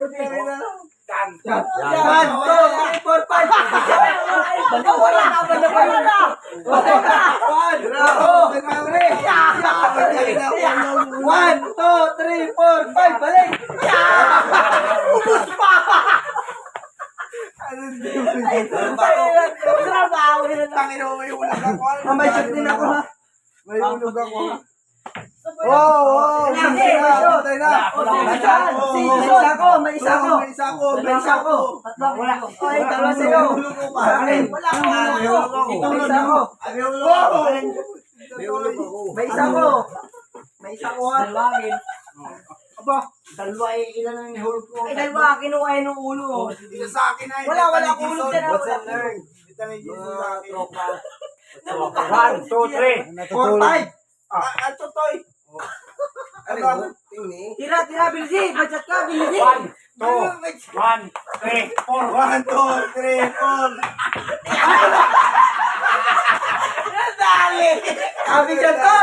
Yan. 1, 2, 3, 4, 5. Wala na. 1, 2, 3. 4, 5. Balik. Ubus pa. May shot din ako ha. May ulog ako. May isa ko. Wala. Oy, dalawa sa'yo. Wala ko. May isa ko. May isa ko ha. Aba, Dalawa ilan ang nahulog ko. ay dalawa, kinuha yun ng ulo. Dito sa akin ay. Wala akong ulo dyan. Dito na yung sa akin. 1, 2, 3. 4, 5. Ah, totoy. Ano? Tira, bilisi. Budget ka, bilisi. 1, 2, 1, 3, 4. 1, 2, 3, 4. Sabi dyan ko.